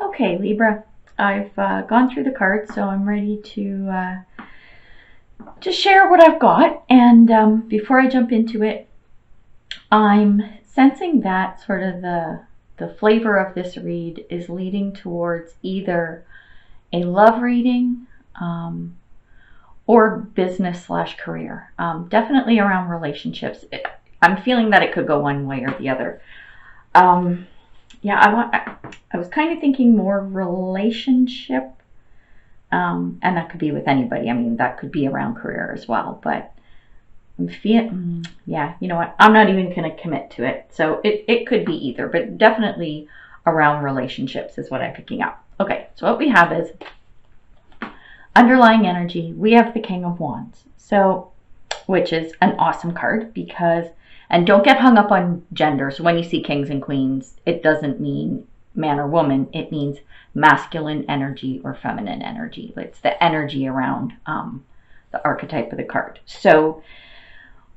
Okay, Libra, I've gone through the cards, so I'm ready to share what I've got. And before I jump into it, I'm sensing that sort of the flavor of this read is leading towards either a love reading or business slash career. Definitely around relationships. I'm feeling that it could go one way or the other. Yeah, I was kind of thinking more relationship, and that could be with anybody. I mean, that could be around career as well. But I'm feeling, yeah, you know what? I'm not even going to commit to it. So it could be either, but definitely around relationships is what I'm picking up. Okay, so what we have is underlying energy. We have the King of Wands, so which is an awesome card because. And don't get hung up on gender. So when you see kings and queens, it doesn't mean man or woman. It means masculine energy or feminine energy. It's the energy around the archetype of the card. So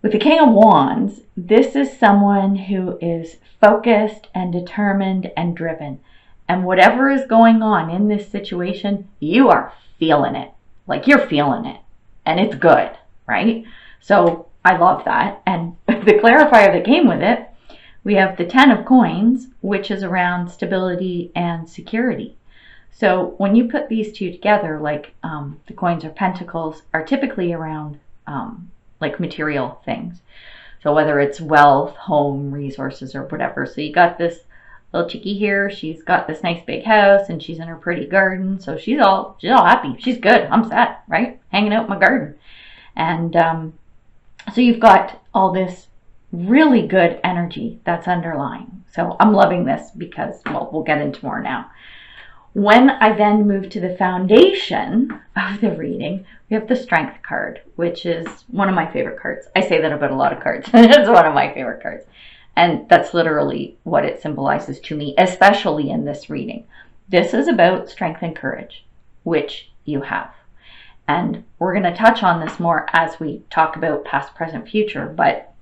with the King of Wands, this is someone who is focused and determined and driven. And whatever is going on in this situation, you are feeling it. Like you're feeling it. And it's good, right? So I love that. And the clarifier that came with it, we have the 10 of coins, which is around stability and security. So when you put these two together, like the coins or pentacles are typically around like material things. So whether it's wealth, home, resources, or whatever. So you got this little chickie here. She's got this nice big house and she's in her pretty garden. So she's all happy. She's good. I'm set, right? Hanging out in my garden. And so you've got all this really good energy that's underlying. So I'm loving this because, well, we'll get into more now. When I then move to the foundation of the reading, we have the Strength card, which is one of my favorite cards. I say that about a lot of cards. It's one of my favorite cards. And that's literally what it symbolizes to me, especially in this reading. This is about strength and courage, which you have. And we're going to touch on this more as we talk about past, present, future. But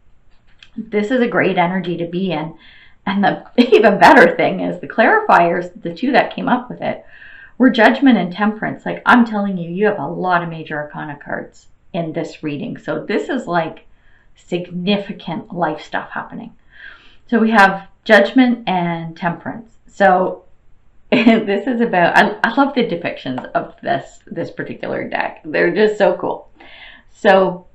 this is a great energy to be in. And the even better thing is the clarifiers, the two that came up with it, were Judgment and Temperance. Like I'm telling you, you have a lot of major arcana cards in this reading. So this is like significant life stuff happening. So we have Judgment and Temperance. So this is about, I love the depictions of this particular deck. They're just so cool. So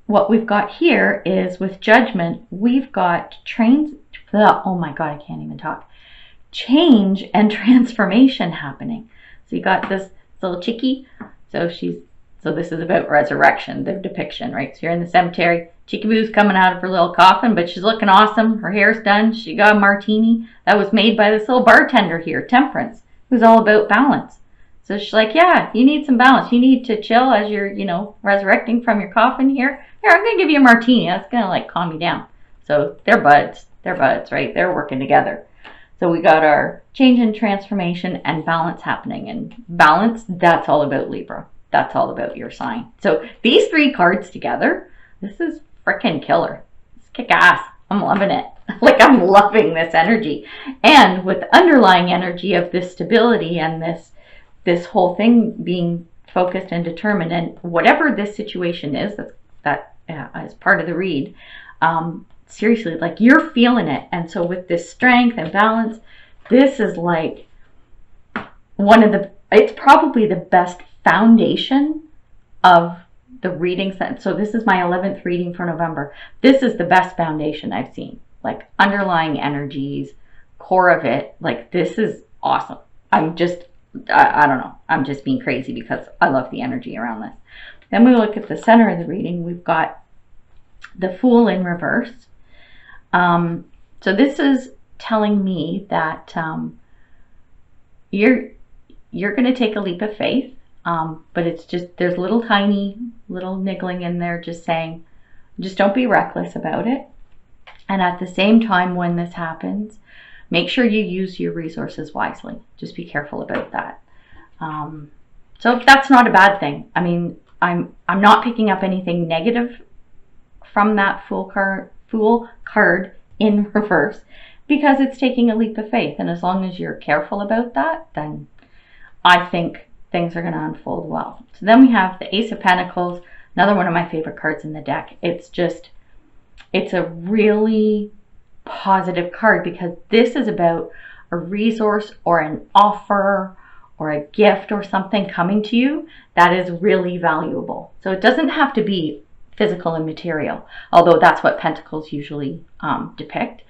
what we've got here is with Judgment, we've got oh my God, I can't even talk. Change and transformation happening. So you got this little chickie. So this is about resurrection, the depiction, right? So you're in the cemetery. Chicky Boo's coming out of her little coffin, but she's looking awesome. Her hair's done. She got a martini that was made by this little bartender here, Temperance, who's all about balance. So she's like, yeah, you need some balance. You need to chill as you're, resurrecting from your coffin here. Here, I'm going to give you a martini. That's going to like calm you down. So they're buds. They're buds, right? They're working together. So we got our change and transformation and balance happening. And balance, that's all about Libra. That's all about your sign. So these three cards together, this is freaking killer. It's kick ass. I'm loving it. Like I'm loving this energy. And with the underlying energy of this stability and this whole thing being focused and determined, and whatever this situation is that is part of the read, seriously, like you're feeling it. And so with this strength and balance, this is like it's probably the best foundation of the reading set. So this is my 11th reading for November. This is the best foundation I've seen. Like underlying energies, core of it. Like this is awesome. I don't know. I'm just being crazy because I love the energy around this. Then we look at the center of the reading. We've got the Fool in reverse. So this is telling me that you're going to take a leap of faith. But it's just, there's tiny little niggling in there just saying, just don't be reckless about it. And at the same time, when this happens, make sure you use your resources wisely. Just be careful about that. So that's not a bad thing. I mean, I'm not picking up anything negative from that Fool card in reverse, because it's taking a leap of faith. And as long as you're careful about that, then I think things are going to unfold well. So then we have the Ace of Pentacles, another one of my favorite cards in the deck. It's a really positive card because this is about a resource or an offer or a gift or something coming to you that is really valuable. So it doesn't have to be physical and material, although that's what Pentacles usually depict.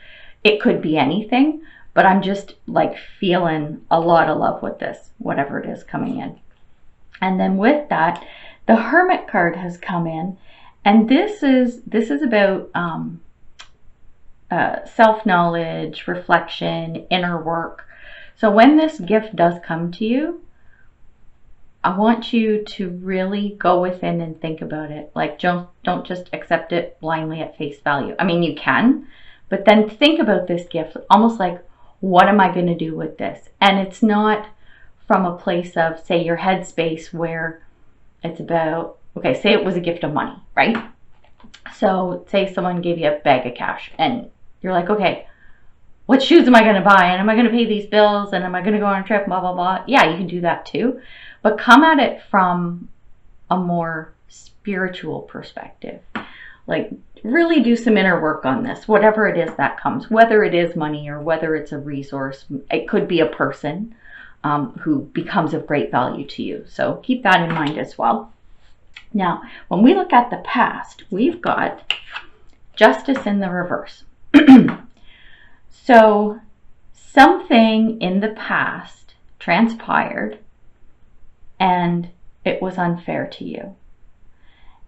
It could be anything, but I'm just like feeling a lot of love with this, whatever it is coming in. And then with that, the Hermit card has come in, and this is about self-knowledge, reflection, inner work. So when this gift does come to you, I want you to really go within and think about it. Like, don't just accept it blindly at face value. I mean, you can, but then think about this gift almost like, what am I going to do with this? And it's not from a place of, say, your headspace where it's about, okay, say it was a gift of money, right? So say someone gave you a bag of cash and you're like, okay, what shoes am I going to buy? And am I going to pay these bills? And am I going to go on a trip? Blah, blah, blah. Yeah, you can do that too. But come at it from a more spiritual perspective. Like, really do some inner work on this, whatever it is that comes, whether it is money or whether it's a resource. It could be a person who becomes of great value to you. So keep that in mind as well. Now, when we look at the past, we've got Justice in the reverse. So something in the past transpired and it was unfair to you.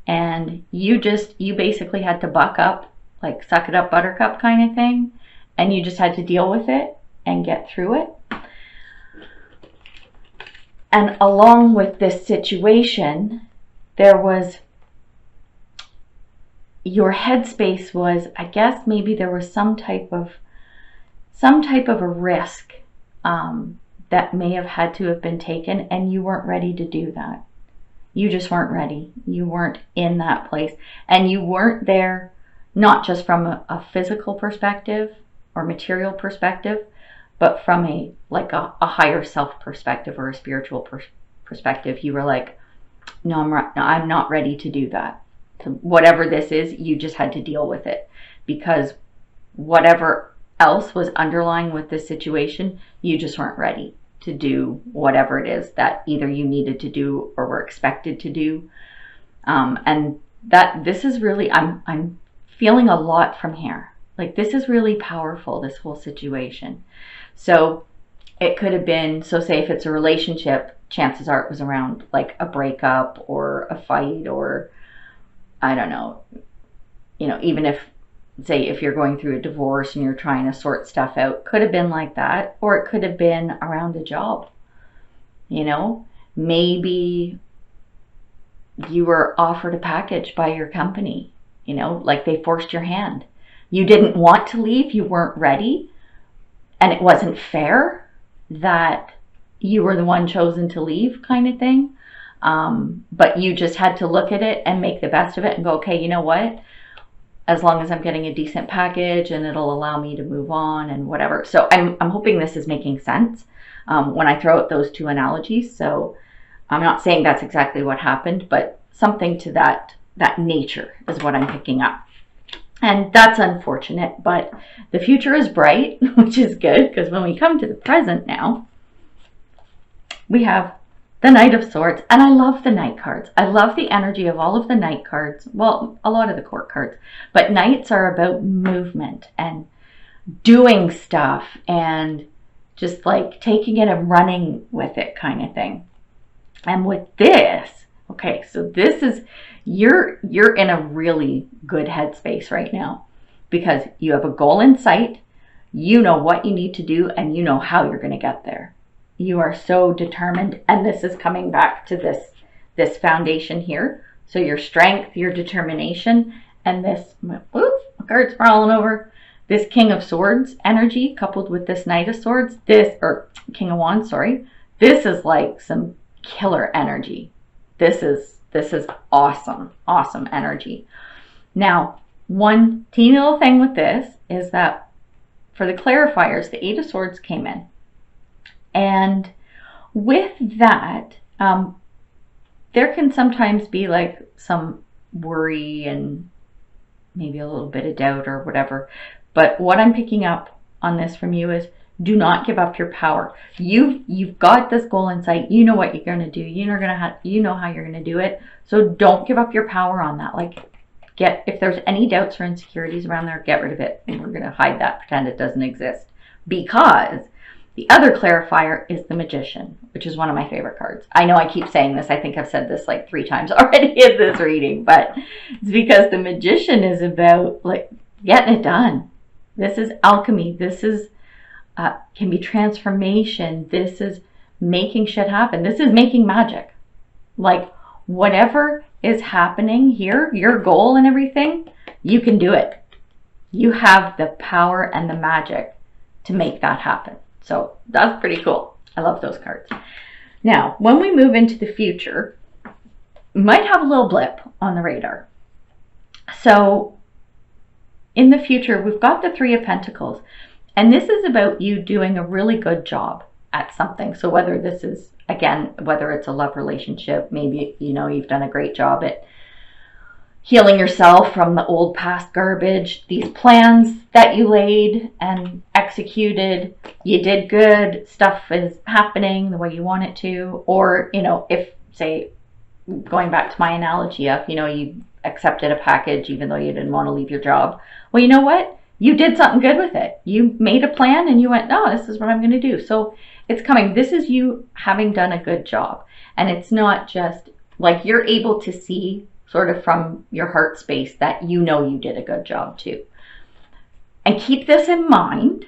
And you basically had to buck up, like suck it up buttercup kind of thing. And you just had to deal with it and get through it. And along with this situation, there was, your headspace was, I guess maybe there was some type of a risk that may have had to have been taken, and you weren't ready to do that. You just weren't ready. You weren't in that place, and you weren't there not just from a physical perspective or material perspective, but from a higher self perspective or a spiritual perspective. You were like, no, I'm not ready to do that. So whatever this is, you just had to deal with it, because whatever else was underlying with this situation, you just weren't ready to do whatever it is that either you needed to do or were expected to do. And that this is really, I'm feeling a lot from here. Like, this is really powerful, this whole situation. So it could have been, so say if it's a relationship, chances are it was around like a breakup or a fight, or I don't know, even if, say, if you're going through a divorce and you're trying to sort stuff out, could have been like that. Or it could have been around a job. Maybe you were offered a package by your company, like they forced your hand. You didn't want to leave, you weren't ready, and it wasn't fair that you were the one chosen to leave, kind of thing. But you just had to look at it and make the best of it and go, okay, you know what? As long as I'm getting a decent package and it'll allow me to move on and whatever. So I'm hoping this is making sense when I throw out those two analogies. So I'm not saying that's exactly what happened, but something to that nature is what I'm picking up. And that's unfortunate, but the future is bright, which is good, because when we come to the present now, we have the Knight of Swords, and I love the Knight cards. I love the energy of all of the Knight cards. Well, a lot of the Court cards, but Knights are about movement and doing stuff and just like taking it and running with it, kind of thing. And with this, okay, so this is, you're in a really good headspace right now, because you have a goal in sight, you know what you need to do, and you know how you're going to get there. You are so determined, and this is coming back to this foundation here. So your strength, your determination, and this, oops, my card's falling over. This King of Swords energy coupled with this Knight of Swords, or King of Wands, sorry. This is like some killer energy. This is awesome, awesome energy. Now, one teeny little thing with this is that for the clarifiers, the Eight of Swords came in. And with that, there can sometimes be like some worry and maybe a little bit of doubt or whatever. But what I'm picking up on this from you is, do not give up your power. You've got this goal in sight. You know what you're going to do. You know how you're going to do it. So don't give up your power on that. Like, if there's any doubts or insecurities around there, get rid of it. And we're going to hide that, pretend it doesn't exist. Because the other clarifier is the Magician, which is one of my favorite cards. I know I keep saying this. I think I've said this like 3 times already in this reading, but it's because the Magician is about like getting it done. This is alchemy. This is can be transformation. This is making shit happen. This is making magic. Like, whatever is happening here, your goal and everything, you can do it. You have the power and the magic to make that happen. So that's pretty cool. I love those cards. Now, when we move into the future, we might have a little blip on the radar. So in the future, we've got the Three of Pentacles. And this is about you doing a really good job at something. So whether this is, again, whether it's a love relationship, maybe, you've done a great job at healing yourself from the old past garbage. These plans that you laid and executed, you did good. Stuff is happening the way you want it to. Or, if, say, going back to my analogy of, you accepted a package even though you didn't want to leave your job. Well, you know what? You did something good with it. You made a plan and you went, no, this is what I'm going to do. So it's coming. This is you having done a good job. And it's not just like, you're able to see sort of from your heart space that you did a good job too. And keep this in mind,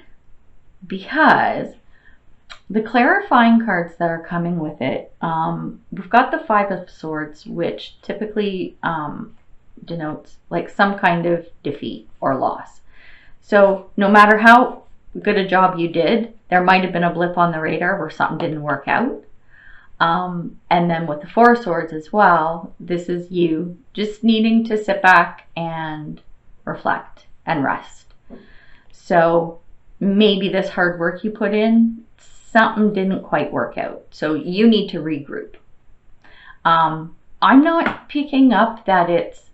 because the clarifying cards that are coming with it, we've got the Five of Swords, which typically denotes like some kind of defeat or loss. So no matter how good a job you did, there might have been a blip on the radar where something didn't work out. And then with the Four of Swords as well, this is you just needing to sit back and reflect and rest. So maybe this hard work you put in, something didn't quite work out. So you need to regroup. I'm not picking up that it's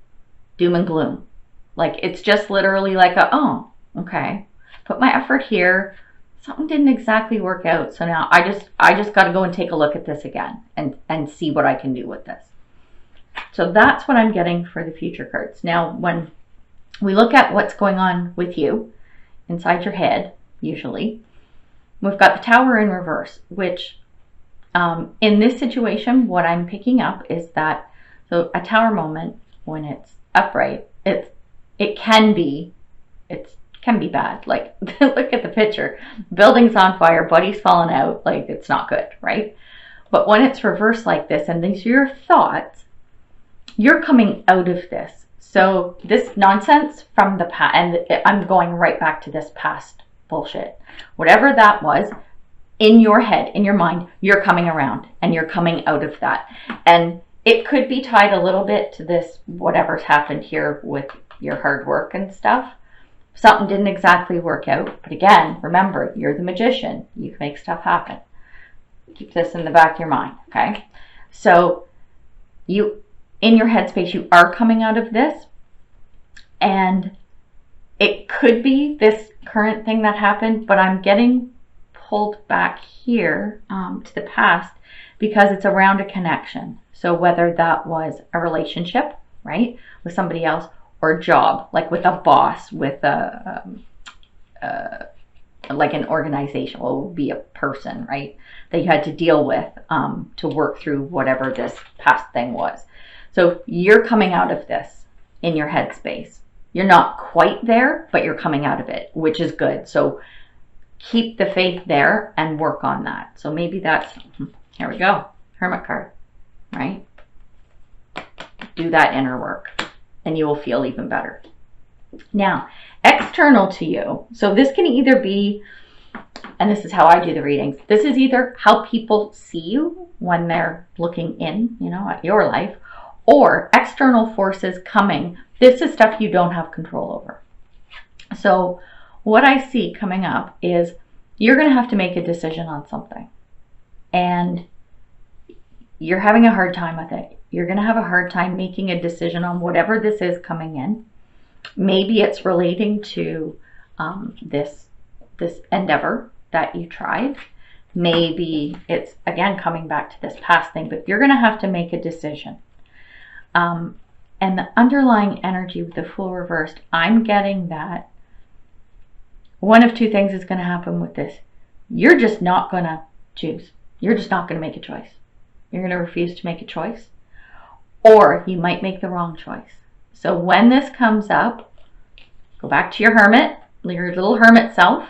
doom and gloom. Like, it's just literally like oh, okay, put my effort here. Something didn't exactly work out. So now I just got to go and take a look at this again and see what I can do with this. So that's what I'm getting for the future cards. Now, when we look at what's going on with you inside your head, usually, we've got the Tower in reverse, which in this situation, what I'm picking up is that, so a tower moment, when it's upright, it can be bad. Like, look at the picture. Building's on fire, buddy's falling out. Like, it's not good, right? But when it's reversed like this, and these are your thoughts, you're coming out of this. So this nonsense from the past, and I'm going right back to this past bullshit. Whatever that was, in your head, in your mind, you're coming around and you're coming out of that. And it could be tied a little bit to this, whatever's happened here with your hard work and stuff. Something didn't exactly work out. But again, remember, you're the Magician. You can make stuff happen. Keep this in the back of your mind, okay? So you, in your headspace, you are coming out of this. And it could be this current thing that happened, but I'm getting pulled back here to the past because it's around a connection. So whether that was a relationship, right, with somebody else, or a job, like with a boss, with a like an organization, well, it would be a person, right, that you had to deal with to work through whatever this past thing was. So you're coming out of this in your headspace. You're not quite there, but you're coming out of it, which is good. So keep the faith there and work on that. So maybe that's, here we go, Hermit card, right? Do that inner work and you will feel even better. Now, external to you. So this can either be, and this is how I do the readings, this is either how people see you when they're looking in, at your life, or external forces coming. This is stuff you don't have control over. So what I see coming up is you're going to have to make a decision on something. And you're having a hard time with it. You're going to have a hard time making a decision on whatever this is coming in. Maybe it's relating to this endeavor that you tried. Maybe it's, again, coming back to this past thing, but you're going to have to make a decision. And the underlying energy with the Fool reversed, I'm getting that one of two things is going to happen with this. You're just not going to choose. You're just not going to make a choice. You're going to refuse to make a choice. Or you might make the wrong choice. So when this comes up, go back to your hermit, your little hermit self,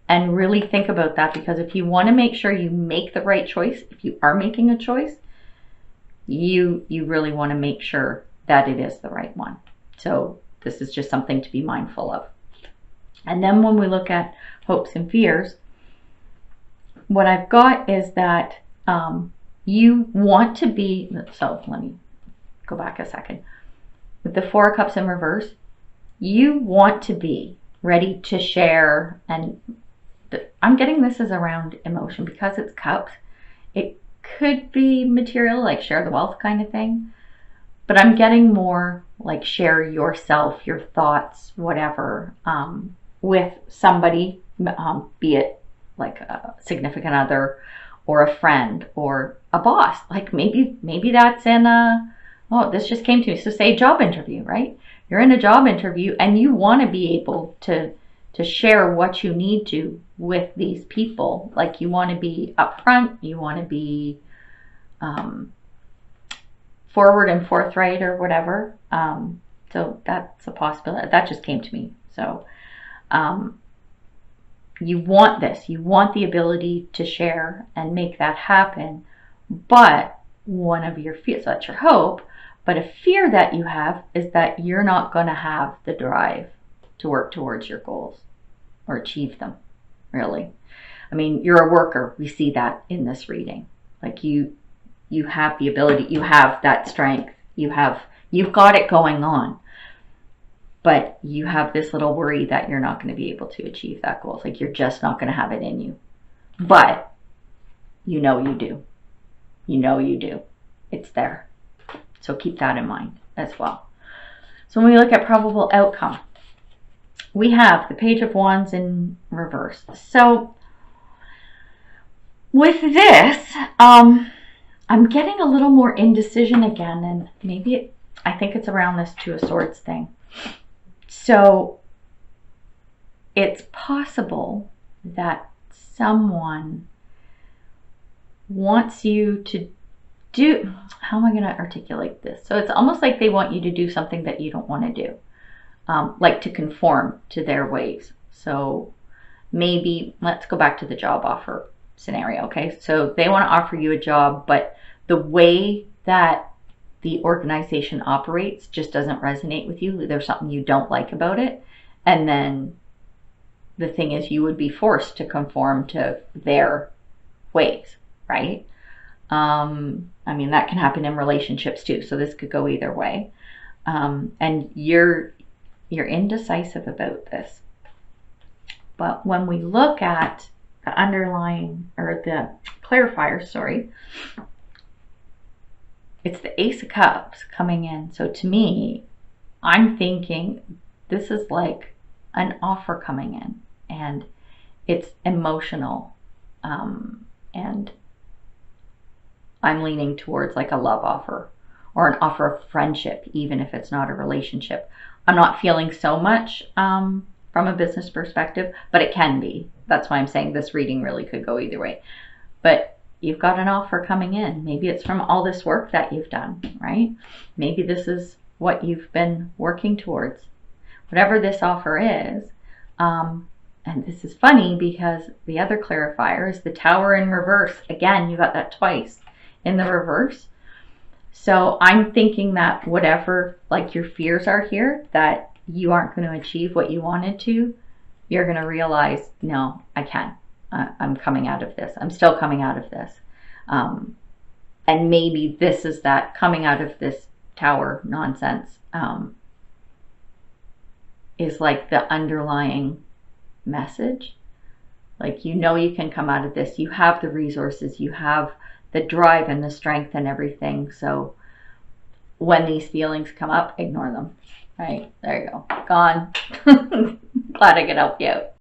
and really think about that. Because if you want to make sure you make the right choice, if you are making a choice, you really want to make sure that it is the right one. So this is just something to be mindful of. And then when we look at hopes and fears, what I've got is that you want to be, so let me go back a second. With the Four of Cups in reverse, you want to be ready to share. And I'm getting this is around emotion because it's cups. It could be material, like share the wealth kind of thing. But I'm getting more like share yourself, your thoughts, whatever, with somebody, be it like a significant other or a friend or a boss. Like maybe that's in a, oh, this just came to me. So say job interview, right? You're in a job interview and you want to be able to share what you need to with these people. Like you want to be upfront, you want to be forward and forthright or whatever. So that's a possibility. That just came to me. So you want this. You want the ability to share and make that happen. But one of your fears, so that's your hope, but a fear that you have is that you're not going to have the drive to work towards your goals or achieve them, really. I mean, you're a worker. We see that in this reading. Like you have the ability, you have that strength, you've got it going on. But you have this little worry that you're not going to be able to achieve that goal. It's like you're just not going to have it in you. But you know you do. You know you do. It's there. So keep that in mind as well. So when we look at probable outcome, we have the Page of Wands in reverse. So with this, I'm getting a little more indecision again. And maybe I think it's around this Two of Swords thing. So it's possible that someone wants you to do, how am I going to articulate this? So it's almost like they want you to do something that you don't want to do, like to conform to their ways. So maybe let's go back to the job offer scenario. Okay. So they want to offer you a job, but the way that the organization operates just doesn't resonate with you. There's something you don't like about it. And then the thing is, you would be forced to conform to their ways, right? I mean, that can happen in relationships too. So this could go either way. And you're indecisive about this. But when we look at the underlying, or the clarifier, sorry, it's the Ace of Cups coming in. So to me, I'm thinking this is like an offer coming in, and it's emotional. And I'm leaning towards like a love offer or an offer of friendship, even if it's not a relationship. I'm not feeling so much from a business perspective, but it can be. That's why I'm saying this reading really could go either way. But you've got an offer coming in. Maybe it's from all this work that you've done, right? Maybe this is what you've been working towards. Whatever this offer is, and this is funny because the other clarifier is the Tower in reverse. Again, you got that twice in the reverse. So I'm thinking that whatever like your fears are here, that you aren't going to achieve what you wanted to, you're going to realize, no, I can. I'm coming out of this. I'm still coming out of this. And maybe this is that coming out of this tower nonsense is like the underlying message. Like, you know, you can come out of this. You have the resources, you have the drive and the strength and everything. So when these feelings come up, ignore them. Right, there you go. Gone. Glad I could help you out.